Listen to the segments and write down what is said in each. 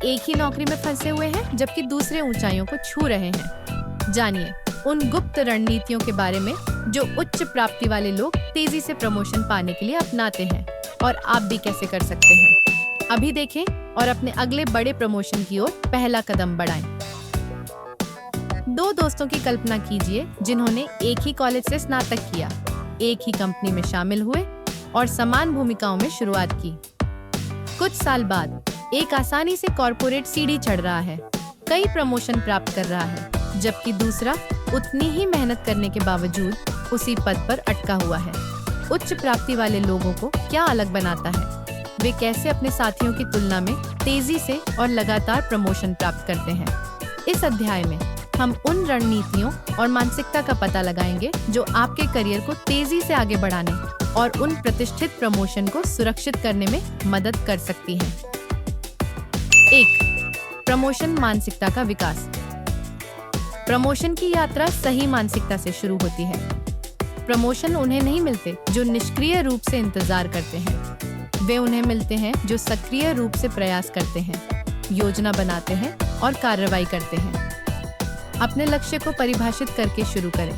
एक ही नौकरी में फंसे हुए हैं जबकि दूसरे ऊंचाइयों को छू रहे हैं। जानिए उन गुप्त रणनीतियों के बारे में जो उच्च प्राप्ति वाले लोग तेजी से प्रमोशन पाने के लिए अपनाते हैं और आप भी कैसे कर सकते हैं। अभी देखें और अपने अगले बड़े प्रमोशन की ओर पहला कदम बढ़ाएं। दो दोस्तों की कल्पना कीजिए जिन्होंने एक ही कॉलेज से स्नातक किया, एक ही कंपनी में शामिल हुए और समान भूमिकाओं में शुरुआत की। कुछ साल बाद एक आसानी से कॉर्पोरेट सीढ़ी चढ़ रहा है, कई प्रमोशन प्राप्त कर रहा है, जबकि दूसरा उतनी ही मेहनत करने के बावजूद उसी पद पर अटका हुआ है। उच्च प्राप्ति वाले लोगों को क्या अलग बनाता है? वे कैसे अपने साथियों की तुलना में तेजी से और लगातार प्रमोशन प्राप्त करते हैं? इस अध्याय में हम उन रणनीतियों और मानसिकता का पता लगाएंगे जो आपके करियर को तेजी से आगे बढ़ाने और उन प्रतिष्ठित प्रमोशन को सुरक्षित करने में मदद कर सकती हैं। 1. प्रमोशन मानसिकता का विकास। प्रमोशन की यात्रा सही मानसिकता से शुरू होती है। प्रमोशन उन्हें नहीं मिलते जो निष्क्रिय रूप से इंतजार करते हैं, वे उन्हें मिलते हैं जो सक्रिय रूप से प्रयास करते हैं, योजना बनाते हैं और कार्रवाई करते हैं। अपने लक्ष्य को परिभाषित करके शुरू करें।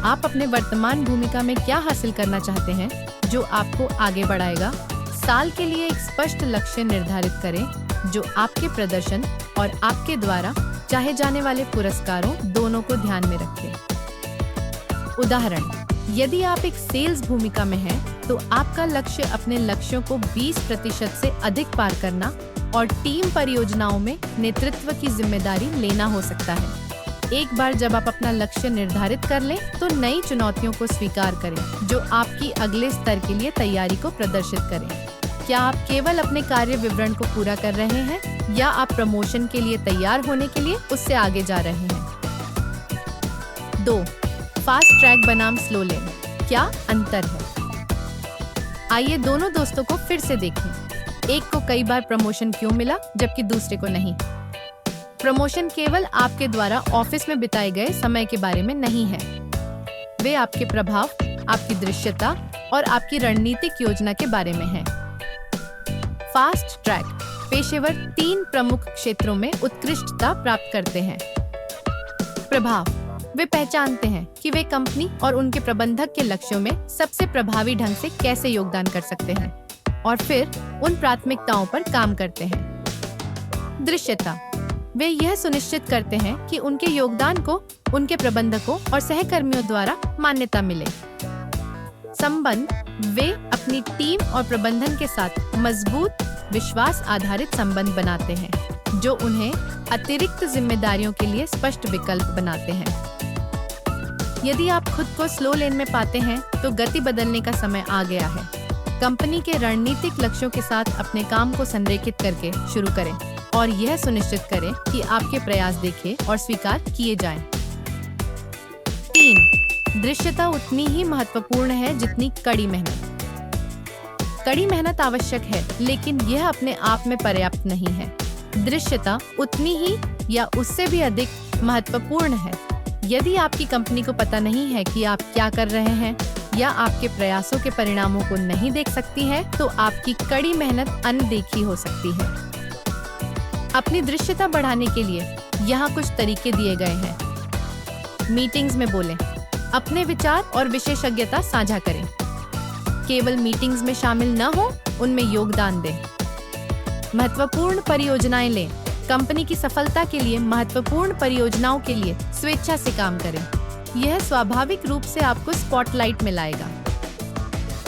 आप अपने वर्तमान भूमिका में क्या हासिल करना चाहते हैं जो आपको आगे बढ़ाएगा? साल के लिए एक स्पष्ट लक्ष्य निर्धारित करें जो आपके प्रदर्शन और आपके द्वारा चाहे जाने वाले पुरस्कारों दोनों को ध्यान में रखे। उदाहरण, यदि आप एक सेल्स भूमिका में हैं, तो आपका लक्ष्य अपने लक्ष्यों को 20% से अधिक पार करना और टीम परियोजनाओं में नेतृत्व की जिम्मेदारी लेना हो सकता है। एक बार जब आप अपना लक्ष्य निर्धारित कर लें, तो नई चुनौतियों को स्वीकार करें जो आपकी अगले स्तर के लिए तैयारी को प्रदर्शित करें। क्या आप केवल अपने कार्य विवरण को पूरा कर रहे हैं या आप प्रमोशन के लिए तैयार होने के लिए उससे आगे जा रहे हैं? 2. फास्ट ट्रैक बनाम स्लो लेन, क्या अंतर है? आइए दोनों दोस्तों को फिर से देखें। एक को कई बार प्रमोशन क्यों मिला जबकि दूसरे को नहीं? प्रमोशन केवल आपके द्वारा ऑफिस में बिताए गए समय के बारे में नहीं है, वे आपके प्रभाव, आपकी दृश्यता और आपकी रणनीतिक योजना के बारे में है। फास्ट ट्रैक पेशेवर 3 प्रमुख क्षेत्रों में उत्कृष्टता प्राप्त करते हैं। प्रभाव, वे पहचानते हैं कि वे कंपनी और उनके प्रबंधक के लक्ष्यों में सबसे प्रभावी ढंग से कैसे योगदान कर सकते हैं और फिर उन प्राथमिकताओं पर काम करते हैं। दृश्यता, वे यह सुनिश्चित करते हैं कि उनके योगदान को उनके प्रबंधकों और सहकर्मियों द्वारा मान्यता मिले। संबंध, वे अपनी टीम और प्रबंधन के साथ मजबूत विश्वास आधारित संबंध बनाते हैं जो उन्हें अतिरिक्त जिम्मेदारियों के लिए स्पष्ट विकल्प बनाते हैं। यदि आप खुद को स्लो लेन में पाते हैं तो गति बदलने का समय आ गया है। कंपनी के रणनीतिक लक्ष्यों के साथ अपने काम को संरेखित करके शुरू करें और यह सुनिश्चित करें कि आपके प्रयास देखे और स्वीकार किए जाएं। 3. दृश्यता उतनी ही महत्वपूर्ण है जितनी कड़ी मेहनत। कड़ी मेहनत आवश्यक है, लेकिन यह अपने आप में पर्याप्त नहीं है। दृश्यता उतनी ही या उससे भी अधिक महत्वपूर्ण है। यदि आपकी कंपनी को पता नहीं है कि आप क्या कर रहे हैं या आपके प्रयासों के परिणामों को नहीं देख सकती है, तो आपकी कड़ी मेहनत अनदेखी हो सकती है। अपनी दृश्यता बढ़ाने के लिए यहाँ कुछ तरीके दिए गए हैं। मीटिंग्स में बोलें, अपने विचार और विशेषज्ञता साझा करें। केवल मीटिंग्स में शामिल न हो, उनमें योगदान दें। महत्वपूर्ण परियोजनाएं लें, कंपनी की सफलता के लिए महत्वपूर्ण परियोजनाओं के लिए स्वेच्छा से काम करें। यह स्वाभाविक रूप से आपको स्पॉटलाइट में लाएगा।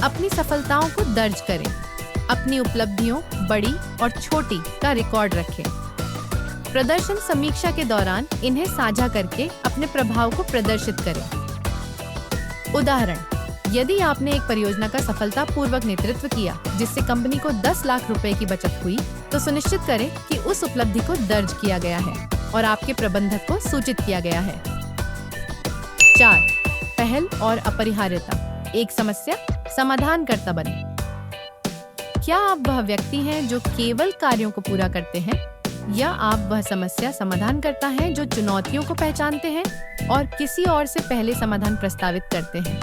अपनी सफलताओं को दर्ज करें, अपनी उपलब्धियों बड़ी और छोटी का रिकॉर्ड रखें। प्रदर्शन समीक्षा के दौरान इन्हें साझा करके अपने प्रभाव को प्रदर्शित करें। उदाहरण, यदि आपने एक परियोजना का सफलतापूर्वक नेतृत्व किया जिससे कंपनी को 10 लाख रुपए की बचत हुई, तो सुनिश्चित करें कि उस उपलब्धि को दर्ज किया गया है और आपके प्रबंधक को सूचित किया गया है। 4. पहल और अपरिहार्यता, एक समस्या समाधानकर्ता बने। क्या आप वह व्यक्ति हैं जो केवल कार्यों को पूरा करते हैं या आप वह समस्या समाधान करता हैं जो चुनौतियों को पहचानते हैं और किसी और से पहले समाधान प्रस्तावित करते हैं?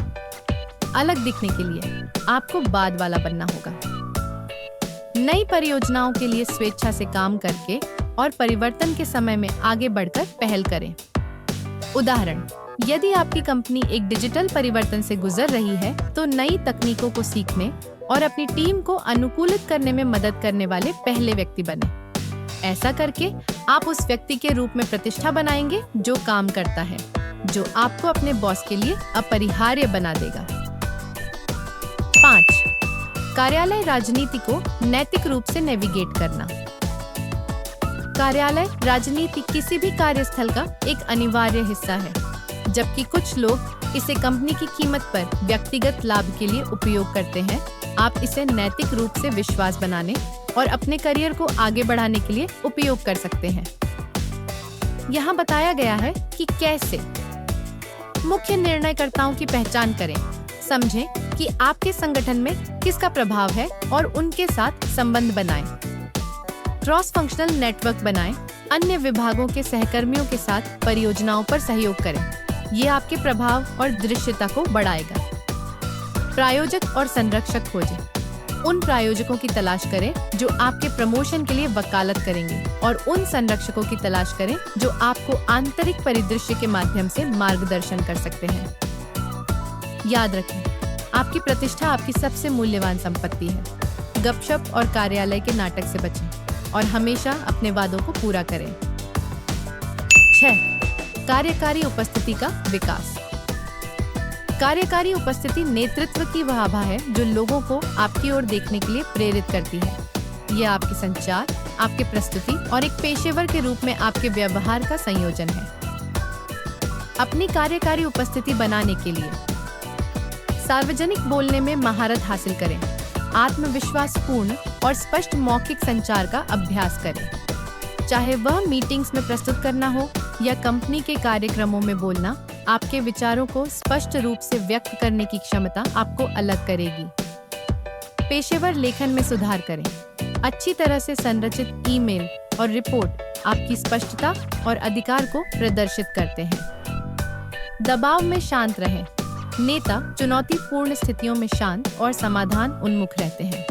अलग दिखने के लिए आपको बाद वाला बनना होगा। नई परियोजनाओं के लिए स्वेच्छा से काम करके और परिवर्तन के समय में आगे बढ़कर पहल करें। उदाहरण, यदि आपकी कंपनी एक डिजिटल परिवर्तन से गुजर रही है तो नई तकनीकों को सीखने और अपनी टीम को अनुकूलित करने में मदद करने वाले पहले व्यक्ति बने। ऐसा करके आप उस व्यक्ति के रूप में प्रतिष्ठा बनाएंगे जो काम करता है, जो आपको अपने बॉस के लिए अपरिहार्य बना देगा। 5. कार्यालय राजनीति को नैतिक रूप से नेविगेट करना। कार्यालय राजनीति किसी भी कार्यस्थल का एक अनिवार्य हिस्सा है, जबकि कुछ लोग इसे कंपनी की कीमत पर व्यक्तिगत लाभ के लिए उपयोग करते हैं। आप इसे नैतिक रूप से विश्वास बनाने और अपने करियर को आगे बढ़ाने के लिए उपयोग कर सकते हैं। यहाँ बताया गया है कि कैसे। मुख्य निर्णयकर्ताओं की पहचान करें, समझें कि आपके संगठन में किसका प्रभाव है और उनके साथ संबंध बनाएं। क्रॉस फंक्शनल नेटवर्क बनाएं, अन्य विभागों के सहकर्मियों के साथ परियोजनाओं पर सहयोग करें। ये आपके प्रभाव और दृश्यता को बढ़ाएगा। प्रायोजक और संरक्षक खोजें। उन प्रायोजकों की तलाश करें जो आपके प्रमोशन के लिए वकालत करेंगे और उन संरक्षकों की तलाश करें जो आपको आंतरिक परिदृश्य के माध्यम से मार्गदर्शन कर सकते हैं। याद रखें, आपकी प्रतिष्ठा आपकी सबसे मूल्यवान संपत्ति है। गपशप और कार्यालय के नाटक से बचें और हमेशा अपने वादों को पूरा करें। 6. कार्यकारी उपस्थिति का विकास। कार्यकारी उपस्थिति नेतृत्व की वह आभा है जो लोगों को आपकी ओर देखने के लिए प्रेरित करती है। यह आपके संचार, आपके प्रस्तुति और एक पेशेवर के रूप में आपके व्यवहार का संयोजन है। अपनी कार्यकारी उपस्थिति बनाने के लिए सार्वजनिक बोलने में महारत हासिल करें। आत्मविश्वासपूर्ण और स्पष्ट मौखिक संचार का अभ्यास करें। चाहे वह मीटिंग्स में प्रस्तुत करना हो या कंपनी के कार्यक्रमों में बोलना, आपके विचारों को स्पष्ट रूप से व्यक्त करने की क्षमता आपको अलग करेगी। पेशेवर लेखन में सुधार करें। अच्छी तरह से संरचित ईमेल और रिपोर्ट आपकी स्पष्टता और अधिकार को प्रदर्शित करते हैं। दबाव में शांत रहें। नेता चुनौतीपूर्ण स्थितियों में शांत और समाधान उन्मुख रहते हैं।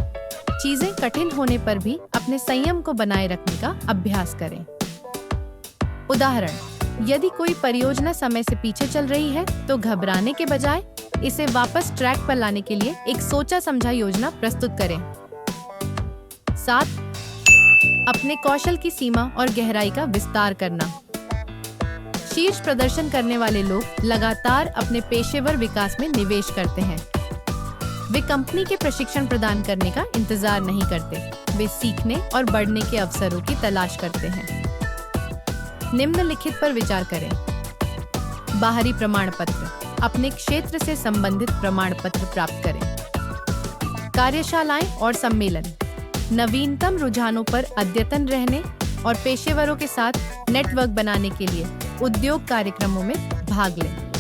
चीजें कठिन होने पर भी अपने संयम को बनाए रखने का अभ्यास करें। उदाहरण, यदि कोई परियोजना समय से पीछे चल रही है तो घबराने के बजाय इसे वापस ट्रैक पर लाने के लिए एक सोचा समझा योजना प्रस्तुत करें। 7. अपने कौशल की सीमा और गहराई का विस्तार करना। शीर्ष प्रदर्शन करने वाले लोग लगातार अपने पेशेवर विकास में निवेश करते हैं। वे कंपनी के प्रशिक्षण प्रदान करने का इंतजार नहीं करते। वे सीखने और बढ़ने के अवसरों की तलाश करते हैं। निम्नलिखित पर विचार करें। बाहरी प्रमाण पत्र। अपने क्षेत्र से संबंधित प्रमाण पत्र प्राप्त करें। कार्यशालाएं और सम्मेलन। नवीनतम रुझानों पर अद्यतन रहने और पेशेवरों के साथ नेटवर्क बनाने के लिए उद्योग कार्यक्रमों में भाग लें।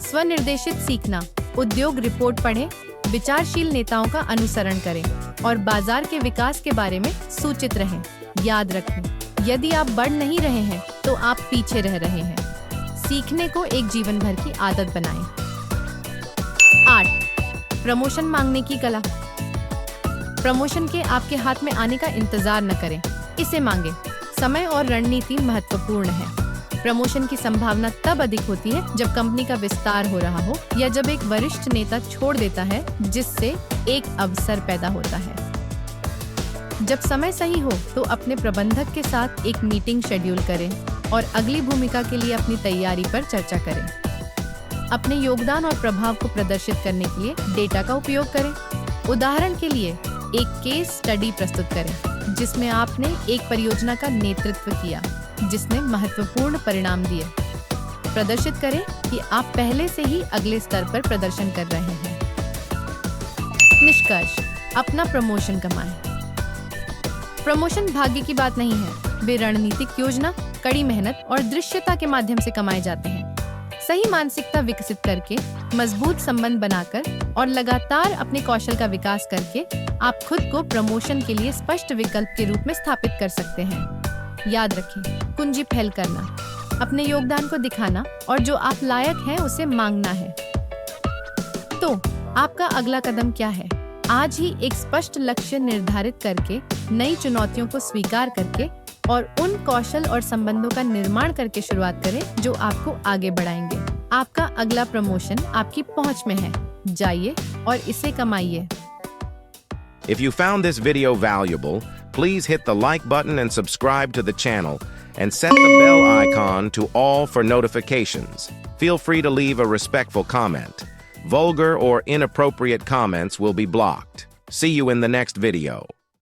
स्वनिर्देशित सीखना। उद्योग रिपोर्ट पढ़ें, विचारशील नेताओं का अनुसरण करें और बाजार के विकास के बारे में सूचित रहें। याद रखें, यदि आप बढ़ नहीं रहे हैं तो आप पीछे रह रहे हैं। सीखने को एक जीवन भर की आदत बनाएं। 8. प्रमोशन मांगने की कला। प्रमोशन के आपके हाथ में आने का इंतजार न करें, इसे मांगे। समय और रणनीति महत्वपूर्ण है। प्रमोशन की संभावना तब अधिक होती है जब कंपनी का विस्तार हो रहा हो या जब एक वरिष्ठ नेता छोड़ देता है, जिससे एक अवसर पैदा होता है। जब समय सही हो तो अपने प्रबंधक के साथ एक मीटिंग शेड्यूल करें और अगली भूमिका के लिए अपनी तैयारी पर चर्चा करें। अपने योगदान और प्रभाव को प्रदर्शित करने के लिए डेटा का उपयोग करें। उदाहरण के लिए एक केस स्टडी प्रस्तुत करें जिसमें आपने एक परियोजना का नेतृत्व किया जिसने महत्वपूर्ण परिणाम दिए। प्रदर्शित करें कि आप पहले से ही अगले स्तर पर प्रदर्शन कर रहे हैं। निष्कर्ष, अपना प्रमोशन कमाएं। प्रमोशन भाग्य की बात नहीं है, वे रणनीतिक योजना, कड़ी मेहनत और दृश्यता के माध्यम से कमाए जाते हैं। सही मानसिकता विकसित करके, मजबूत संबंध बनाकर और लगातार अपने कौशल का विकास करके आप खुद को प्रमोशन के लिए स्पष्ट विकल्प के रूप में स्थापित कर सकते हैं। याद रखें, कुंजी फैल करना, अपने योगदान को दिखाना और जो आप लायक हैं उसे मांगना है। तो आपका अगला कदम क्या है? आज ही एक स्पष्ट लक्ष्य निर्धारित करके, नई चुनौतियों को स्वीकार करके और उन कौशल और संबंधों का निर्माण करके शुरुआत करें जो आपको आगे बढ़ाएंगे। आपका अगला प्रमोशन आपकी पहुंच में है। जाइए और इसे कमाइए। If you found this video valuable, please hit the like button and subscribe to the channel and set the bell icon to all for notifications. Feel free to leave a respectful comment. Vulgar or inappropriate comments will be blocked. See you in the next video.